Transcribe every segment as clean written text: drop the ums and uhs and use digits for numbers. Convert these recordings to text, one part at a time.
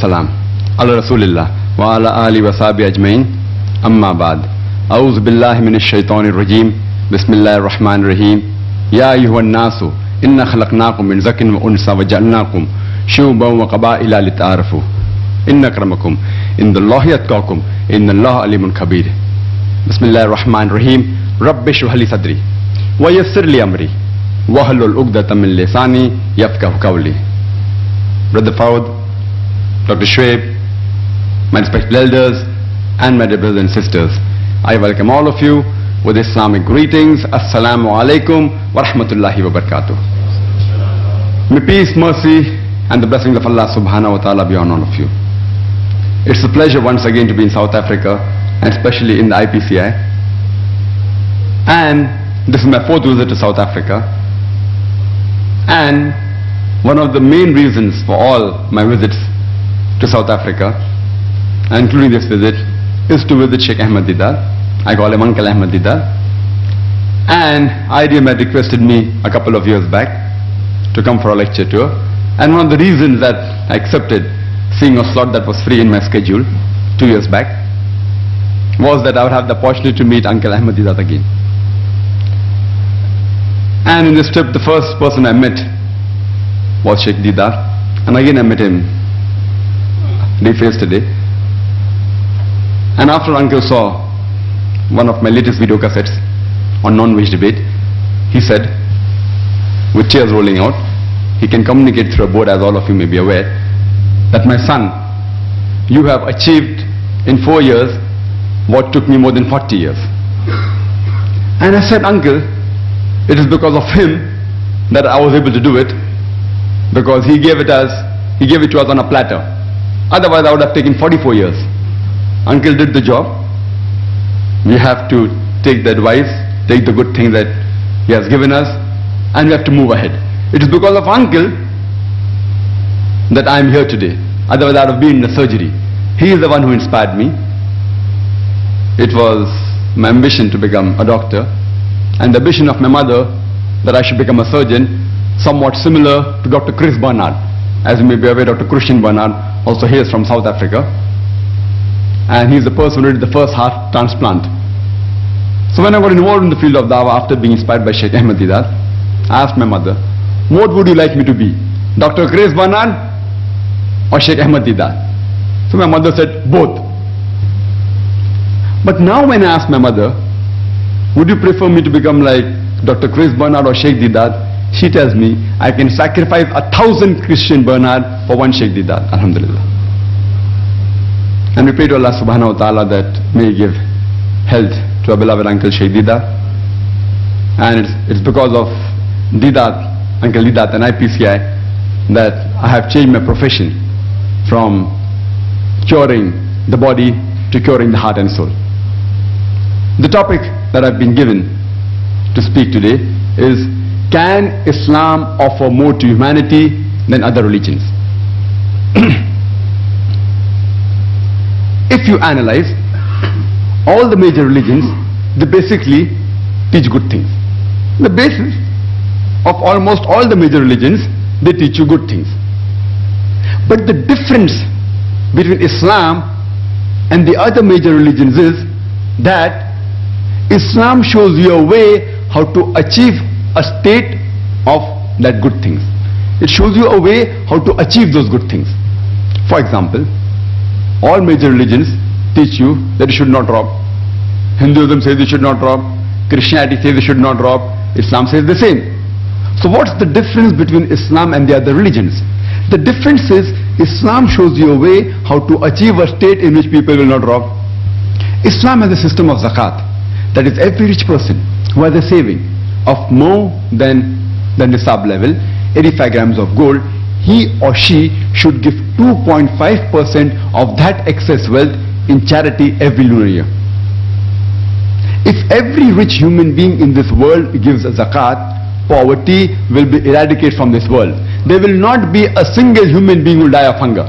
wassalam ala rasulillah wa ala ali wa sahbihi ajmain, amma ba'd. A'udhu billahi minash shaitanir rajim, bismillahir rahmanir rahim. Ya ayyuhan nasu inna khalaqnakum min zakin wa unsa wa ja'alnakum shu'uban wa qaba'ila lita'arafu inna akramakum indallahi atqakum innallaha alimun khabir. Bismillahir rahmanir rahim. Rabbi shrah li sadri wa yassir li amri wahlul 'uqdatam min lisani yafqahu qawli. Brother Fawd, Dr. Shoaib, my respected elders and my dear brothers and sisters, I welcome all of you with Islamic greetings. Assalamu alaikum wa rahmatullahi wa barakatuh. May peace, mercy and the blessings of Allah subhanahu wa ta'ala be on all of you. It's a pleasure once again to be in South Africa, and especially in the IPCI. And this is my 4th visit to South Africa. And one of the main reasons for all my visits to South Africa, including this visit, is to visit Sheikh Ahmed Deedat. I call him Uncle Ahmed Deedat. And IDM had requested me a couple of years back to come for a lecture tour. And one of the reasons that I accepted seeing a slot that was free in my schedule 2 years back was that I would have the opportunity to meet Uncle Ahmed Deedat again. And in this trip, the first person I met was Sheikh Deedat, and again I met him yesterday. And after Uncle saw one of my latest video cassettes on non-wage debate, he said, with tears rolling out, he can communicate through a board, as all of you may be aware, that my son, you have achieved in 4 years what took me more than 40 years. And I said, Uncle, it is because of him that I was able to do it, because he gave it to us on a platter. Otherwise I would have taken 44 years. Uncle did the job. We have to take the advice, take the good things that he has given us, and we have to move ahead. It is because of Uncle that I am here today. Otherwise I would have been in the surgery. He is the one who inspired me. It was my ambition to become a doctor, and the ambition of my mother that I should become a surgeon, somewhat similar to Dr. Chris Barnard. As you may be aware, Dr. Christian Barnard also hails from South Africa, and he's the person who did the first heart transplant. So when I got involved in the field of Dawah after being inspired by Sheikh Ahmed Deedat, I asked my mother, what would you like me to be, Dr. Chris Barnard or Sheikh Ahmed Deedat? So my mother said, both. But now when I asked my mother, would you prefer me to become like Dr. Chris Barnard or Sheikh Deedat? She tells me, I can sacrifice 1,000 Christian Barnard for one Sheikh Deedat, alhamdulillah. And we pray to Allah subhanahu wa ta'ala that may He give health to our beloved Uncle Sheikh Deedat. And it's because of Deedat, Uncle Deedat and IPCI that I have changed my profession from curing the body to curing the heart and soul. The topic that I've been given to speak today is, can Islam offer more to humanity than other religions? If you analyze all the major religions, they basically teach good things. The basis of almost all the major religions, they teach you good things. But the difference between Islam and the other major religions is that Islam shows you a way how to achieve a state of that good things. It shows you a way how to achieve those good things. For example, all major religions teach you that you should not rob. Hinduism says you should not rob. Christianity says you should not rob. Islam says the same. So what's the difference between Islam and the other religions? The difference is Islam shows you a way how to achieve a state in which people will not rob. Islam has a system of zakat. That is, every rich person who has a saving of more than the nisab level, 85 grams of gold, he or she should give 2.5% of that excess wealth in charity every lunar year. If every rich human being in this world gives a zakat, poverty will be eradicated from this world. There will not be a single human being who will die of hunger.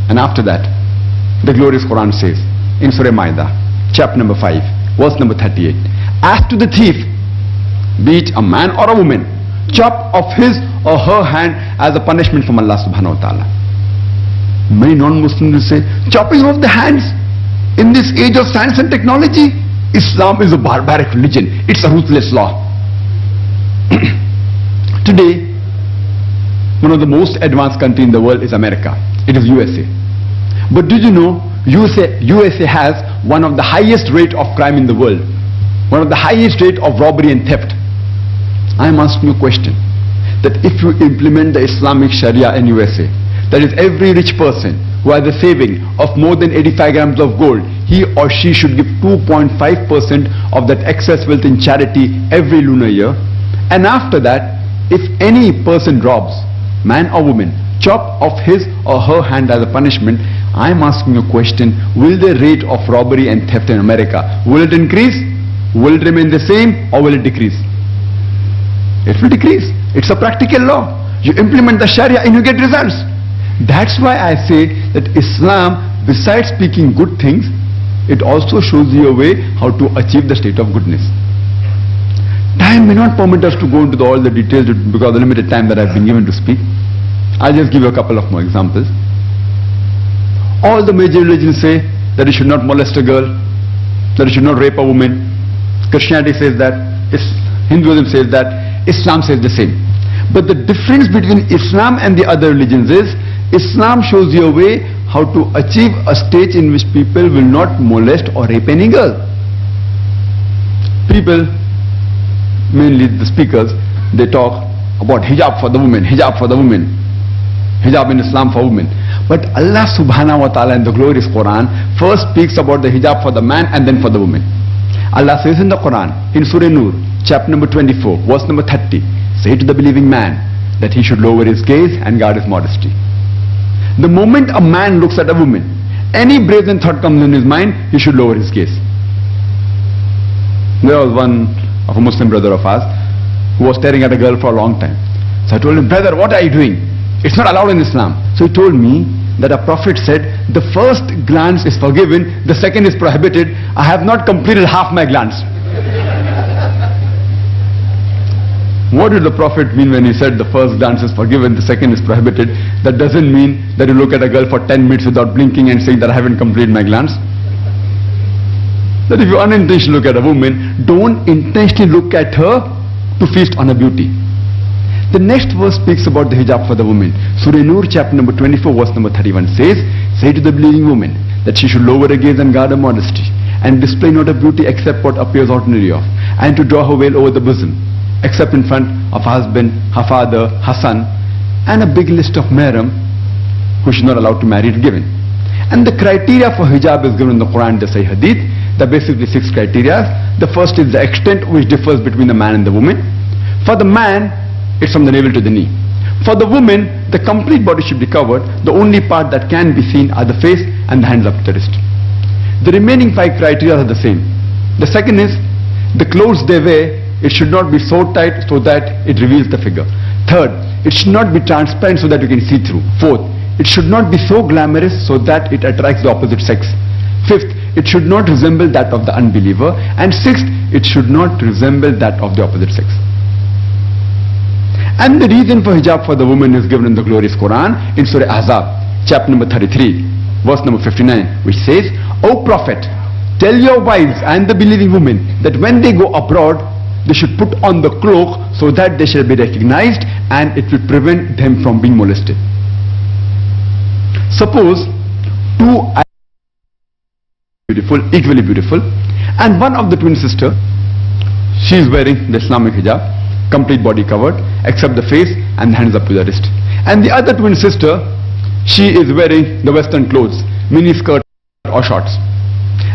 And after that, the glorious Quran says in Surah Ma'idah, chapter number 5, verse number 38, as to the thief, be it a man or a woman, chop off his or her hand as a punishment from Allah subhanahu wa ta'ala. Many non-Muslims will say, chopping off the hands. In this age of science and technology, Islam is a barbaric religion. It's a ruthless law. Today, one of the most advanced country in the world is America. It is USA. But did you know USA has one of the highest rate of crime in the world, one of the highest rate of robbery and theft. I am asking you a question, that if you implement the Islamic Sharia in USA, that is every rich person who has a saving of more than 85 grams of gold, he or she should give 2.5% of that excess wealth in charity every lunar year. And after that, if any person robs, man or woman, chop off his or her hand as a punishment, I am asking a question, will the rate of robbery and theft in America, will it increase? Will it remain the same, or will it decrease? It will decrease. It's a practical law. You implement the Sharia and you get results. That's why I say that Islam, besides speaking good things, it also shows you a way how to achieve the state of goodness. Time may not permit us to go into all the details because of the limited time that I've been given to speak. I'll just give you a couple of more examples. All the major religions say that you should not molest a girl, that you should not rape a woman. Christianity says that, Hinduism says that, Islam says the same. But the difference between Islam and the other religions is, Islam shows you a way how to achieve a stage in which people will not molest or rape any girl. People, mainly the speakers, they talk about hijab for the women, hijab for the women, hijab in Islam for women. But Allah subhanahu wa ta'ala in the glorious Quran first speaks about the hijab for the man and then for the woman. Allah says in the Quran, in Surah Nur, chapter number 24, verse number 30, say to the believing man that he should lower his gaze and guard his modesty. The moment a man looks at a woman, any brazen thought comes in his mind, he should lower his gaze. There was one of a Muslim brother of ours who was staring at a girl for a long time. So I told him, brother, what are you doing? It's not allowed in Islam. So he told me that a prophet said, the first glance is forgiven, the second is prohibited. I have not completed half my glance. What did the prophet mean when he said the first glance is forgiven, the second is prohibited? That doesn't mean that you look at a girl for 10 minutes without blinking and saying that I haven't completed my glance. That if you unintentionally look at a woman, don't intentionally look at her to feast on her beauty. The next verse speaks about the hijab for the woman. Surah Nur chapter number 24 verse number 31 says, say to the believing woman that she should lower her gaze and guard her modesty and display not her beauty except what appears ordinary of, and to draw her veil over the bosom except in front of her husband, her father, her son, and a big list of mahram who she's not allowed to marry is given. And the criteria for hijab is given in the Quran, the Sahih Hadith. There are basically 6 criteria. The first is the extent which differs between the man and the woman. For the man, it's from the navel to the knee. For the woman, the complete body should be covered. The only part that can be seen are the face and the hands up to the wrist. The remaining 5 criteria are the same. The second is, the clothes they wear, it should not be so tight so that it reveals the figure. Third, it should not be transparent so that you can see through. Fourth, it should not be so glamorous so that it attracts the opposite sex. Fifth, it should not resemble that of the unbeliever. And sixth, it should not resemble that of the opposite sex. And the reason for hijab for the woman is given in the glorious Quran in Surah Ahzab, chapter number 33, verse number 59, which says, O Prophet, tell your wives and the believing women that when they go abroad, they should put on the cloak so that they shall be recognized and it will prevent them from being molested. Suppose 2 beautiful, equally beautiful, and one of the twin sister, she is wearing the Islamic hijab, complete body covered except the face and the hands up to the wrist. And the other twin sister, she is wearing the western clothes, mini skirt or shorts.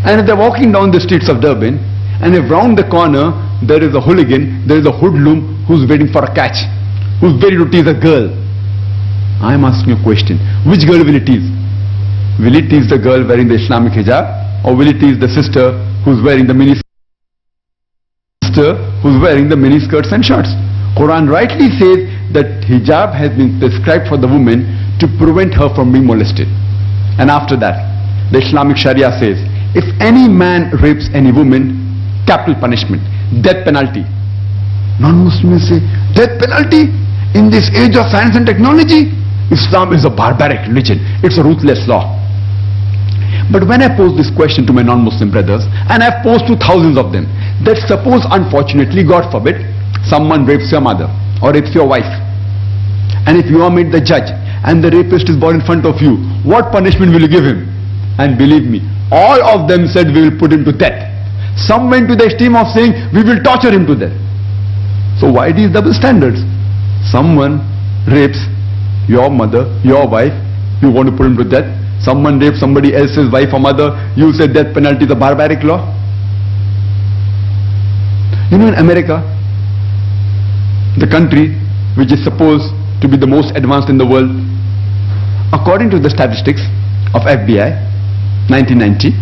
And if they're walking down the streets of Durban, and if round the corner there is a hooligan, there is a hoodlum who's waiting for a catch, who's ready to tease a girl, I am asking you a question. Which girl will he tease? Will he tease the girl wearing the Islamic hijab, or will he tease the sister who's wearing the mini skirts and shorts? Quran rightly says that hijab has been prescribed for the woman to prevent her from being molested. And after that, the Islamic Sharia says, if any man rapes any woman, capital punishment, death penalty. Non-Muslims say, death penalty? In this age of science and technology? Islam is a barbaric religion. It's a ruthless law. But when I pose this question to my non-Muslim brothers, and I've posed to thousands of them, that suppose unfortunately, God forbid, someone rapes your mother or rapes your wife, and if you are made the judge and the rapist is brought in front of you, what punishment will you give him? And believe me, all of them said we will put him to death. Some went to the extreme of saying we will torture him to death. So why these double standards? Someone rapes your mother, your wife, you want to put him to death. Someone rapes somebody else's wife or mother, you say death penalty is a barbaric law. You know, in America, the country which is supposed to be the most advanced in the world, according to the statistics of FBI, 1990,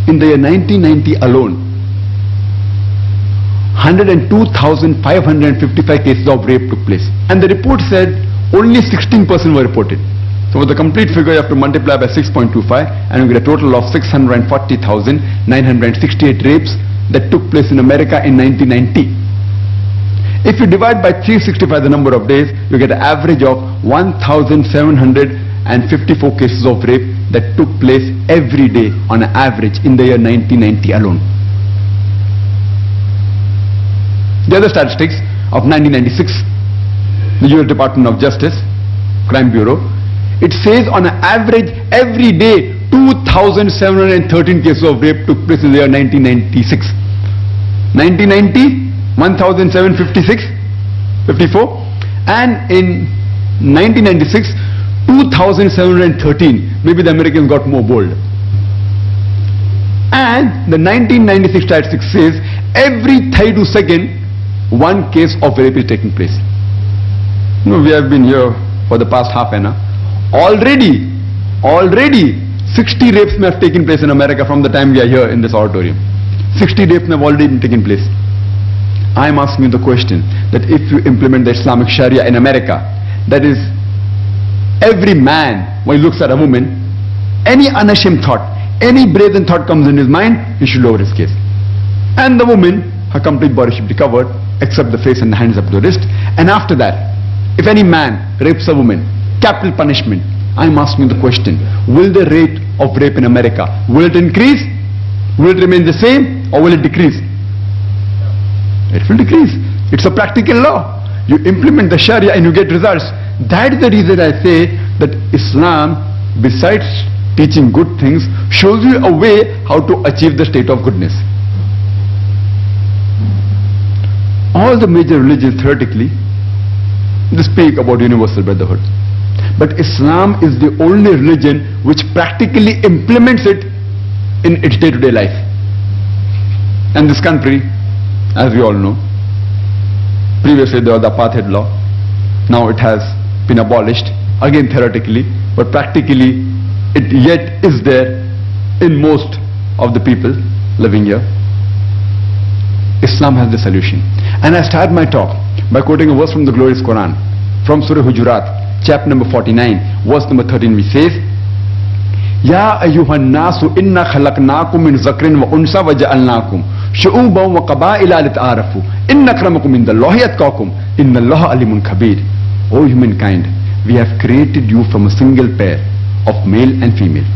in the year 1990 alone, 102,555 cases of rape took place. And the report said only 16% were reported. So with the complete figure, you have to multiply by 6.25 and you get a total of 640,968 rapes that took place in America in 1990. If you divide by 365 the number of days, you get an average of 1,754 cases of rape that took place every day on an average in the year 1990 alone. The other statistics of 1996, the US Department of Justice, Crime Bureau, it says on an average every day 2,713 cases of rape took place in the year 1996. 1990, 1,756, 54, and in 1996, 2,713. Maybe the Americans got more bold. And the 1996 statistics says every 32 seconds, one case of rape is taking place. You know, we have been here for the past half an hour. Already 60 rapes may have taken place in America from the time we are here in this auditorium. 60 rapes may have already been taken place. I am asking you the question that if you implement the Islamic Sharia in America, that is, every man, when he looks at a woman, any unashamed thought, any brazen thought comes in his mind, he should lower his gaze. And the woman, her complete body should be covered, except the face and the hands up to the wrist. And after that, if any man rapes a woman, capital punishment. I am asking you the question, will the rate of rape in America, will it increase? Will it remain the same or will it decrease? It will decrease. It's a practical law. You implement the Sharia and you get results. That is the reason I say that Islam, besides teaching good things, shows you a way how to achieve the state of goodness. All the major religions theoretically, they speak about universal brotherhood. But Islam is the only religion which practically implements it in its day-to-day life. And this country, as we all know, previously there was the apartheid law. Now it has been abolished, again theoretically, but practically it yet is there in most of the people living here. Islam has the solution. And I start my talk by quoting a verse from the glorious Quran, from Surah Hujurat, chapter number 49, verse number 13, which says, Ya ayyuhan nasu inna khalaqnakum min zakrin wa unsa wa ja'alnakum shu'uban wa qaba'ila lita'arafu inna akramakum indallahi atqakum innallaha alimun kabir. O humankind, we have created you from a single pair of male and female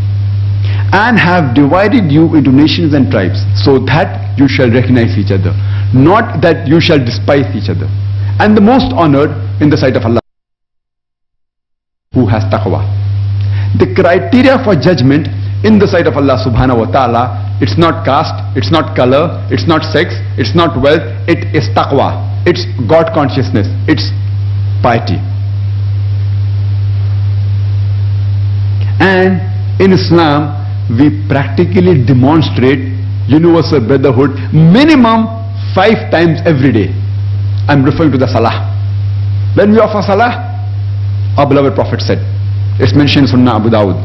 and have divided you into nations and tribes so that you shall recognize each other, not that you shall despise each other. And the most honored in the sight of Allah who has taqwa. The criteria for judgment in the sight of Allah subhanahu wa ta'ala, it's not caste, it's not color, it's not sex, it's not wealth, it is taqwa. It's God consciousness, it's piety. And in Islam, we practically demonstrate universal brotherhood minimum 5 times every day. I'm referring to the salah. When we offer salah, our beloved Prophet said, it's mentioned in Sunnah Abu Dawud,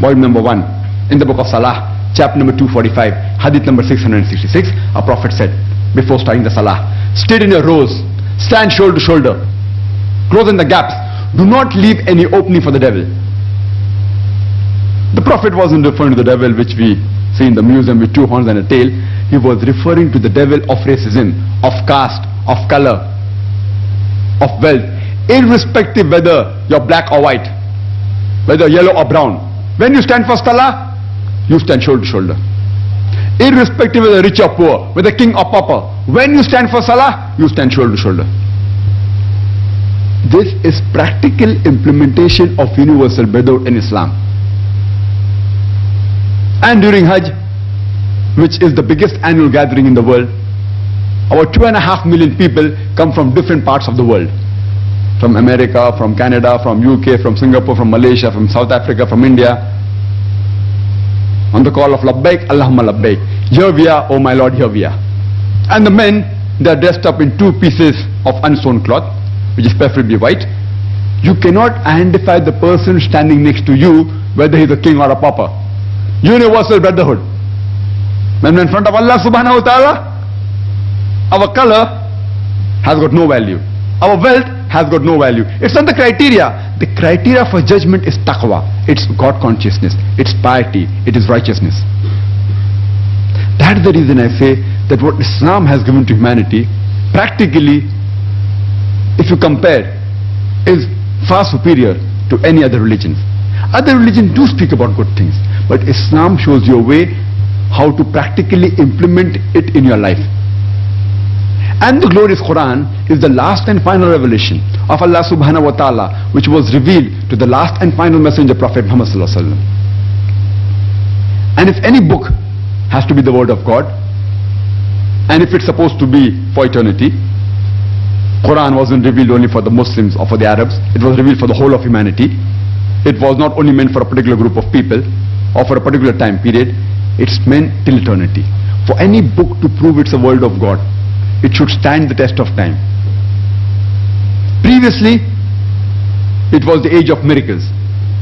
volume number 1, in the book of Salah, chapter number 245, hadith number 666, our Prophet said, before starting the Salah, stand in your rows, stand shoulder to shoulder, close in the gaps, do not leave any opening for the devil. The Prophet wasn't referring to the devil which we see in the museum with 2 horns and a tail. He was referring to the devil of racism, of caste, of color, of wealth. irrespective whether you're black or white, whether yellow or brown. When you stand for salah, you stand shoulder to shoulder. Irrespective whether rich or poor, whether king or pauper, when you stand for salah, you stand shoulder to shoulder. This is practical implementation of universal brotherhood in Islam. And during Hajj, which is the biggest annual gathering in the world, about 2.5 million people come from different parts of the world. From America, from Canada, from UK, from Singapore, from Malaysia, from South Africa, from India. On the call of Labbaik, Allahumma Labbaik. Here we are, oh my Lord, here we are. And the men, they are dressed up in 2 pieces of unsewn cloth, which is preferably white. You cannot identify the person standing next to you, whether he is a king or a pauper. Universal brotherhood. When we're in front of Allah subhanahu wa ta'ala, our color has got no value. Our wealth has got no value. It's not the criteria. The criteria for judgment is taqwa. It's God consciousness. It's piety. It is righteousness. That's the reason I say that what Islam has given to humanity, practically, if you compare, is far superior to any other religion. Other religions do speak about good things, but Islam shows you a way how to practically implement it in your life. And the glorious Quran is the last and final revelation of Allah subhanahu wa ta'ala, which was revealed to the last and final messenger, Prophet Muhammad sallallahu alaihi wasallam. And if any book has to be the word of God, and if it's supposed to be for eternity, Quran wasn't revealed only for the Muslims or for the Arabs. It was revealed for the whole of humanity. It was not only meant for a particular group of people or for a particular time period. It's meant till eternity. For any book to prove it's a word of God, it should stand the test of time. Previously, it was the age of miracles.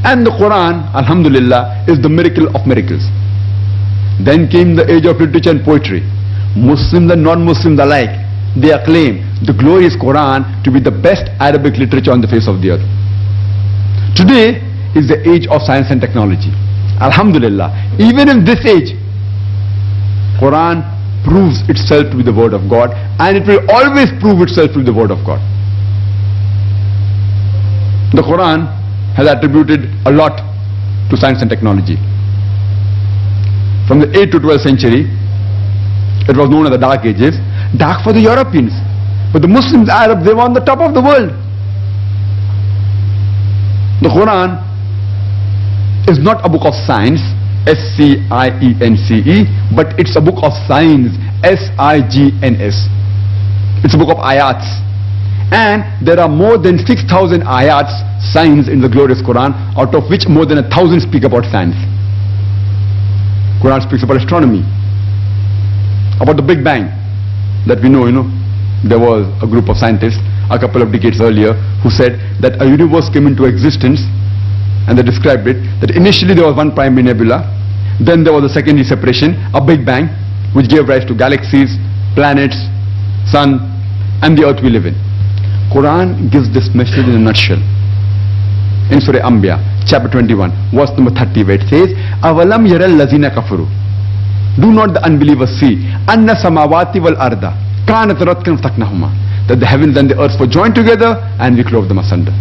And the Quran, alhamdulillah, is the miracle of miracles. Then came the age of literature and poetry. Muslims and non-Muslims alike, they acclaim the glorious Quran to be the best Arabic literature on the face of the earth. Today is the age of science and technology. Alhamdulillah, even in this age, Quran proves itself to be the word of God, and it will always prove itself to be the word of God. The Quran has attributed a lot to science and technology. From the 8th to 12th century, it was known as the Dark Ages. Dark for the Europeans, but the Muslims, Arabs, they were on the top of the world. The Quran is not a book of science, S-C-I-E-N-C-E, but it's a book of signs, S-I-G-N-S. It's a book of ayats. And there are more than 6,000 ayats, signs in the glorious Quran, out of which more than 1,000 speak about science. Quran speaks about astronomy, about the Big Bang that we know, there was a group of scientists a couple of decades earlier who said that a universe came into existence, and they described it that initially there was one primary nebula, then there was a secondary separation, a Big Bang, which gave rise to galaxies, planets, sun, and the earth we live in. Quran gives this message in a nutshell. In Surah Anbiya, chapter 21, verse number 30, where it says, Avalam yaral lazina kafaru. Do not the unbelievers see, Anna samawati wal arda, kanat ratkan ftaknahuma, that the heavens and the earth were joined together and we clove them asunder.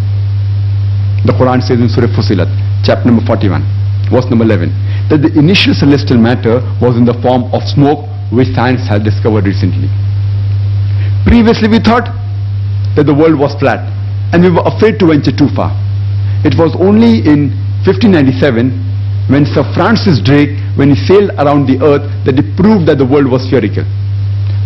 The Quran says in Surah Fusilat, chapter number 41, verse number 11, that the initial celestial matter was in the form of smoke, which science has discovered recently. Previously we thought that the world was flat, and we were afraid to venture too far. It was only in 1597 when Sir Francis Drake, when he sailed around the earth, that he proved that the world was spherical.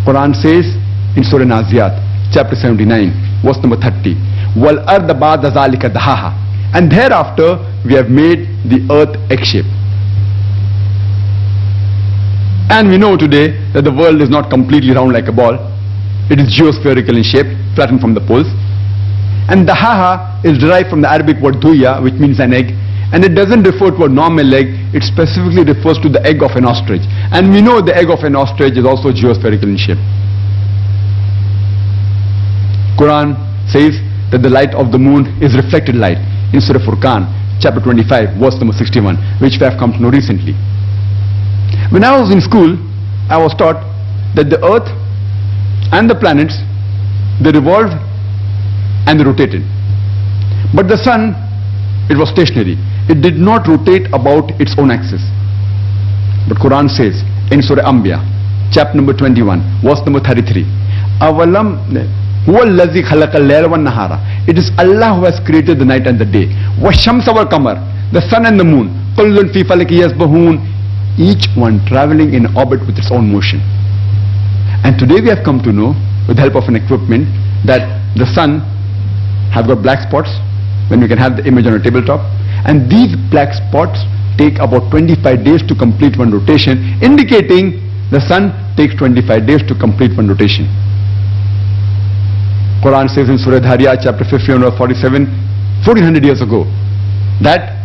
Quran says in Surah Naziyat, chapter 79, verse number 30, Wal arda ba'da zalika dahaha. And thereafter we have made the earth egg-shaped. And we know today that the world is not completely round like a ball. It is geospherical in shape, flattened from the poles. And dahaha is derived from the Arabic word duya, which means an egg. And it doesn't refer to a normal egg, it specifically refers to the egg of an ostrich. And we know the egg of an ostrich is also geospherical in shape. Quran says that the light of the moon is reflected light in Surah Furqan, chapter 25, verse number 61, which we have come to know recently. When I was in school, I was taught that the earth and the planets, they revolved and they rotated. But the sun, it was stationary. It did not rotate about its own axis. But Quran says in Surah Anbiya, chapter number 21, verse number 33, Avalam huwa allazi khalaqa al-layla wan-nahara. It is Allah who has created the night and the day. Wash-shamsa wal-qamar, the sun and the moon. Kullun fi falaki yasbahun, each one traveling in orbit with its own motion. And today we have come to know, with the help of an equipment, that the sun have got black spots, when we can have the image on a tabletop, and these black spots take about 25 days to complete one rotation, indicating the sun takes 25 days to complete one rotation. Quran says in Surah Dhariyat chapter 50 verse 47, 1400 years ago, that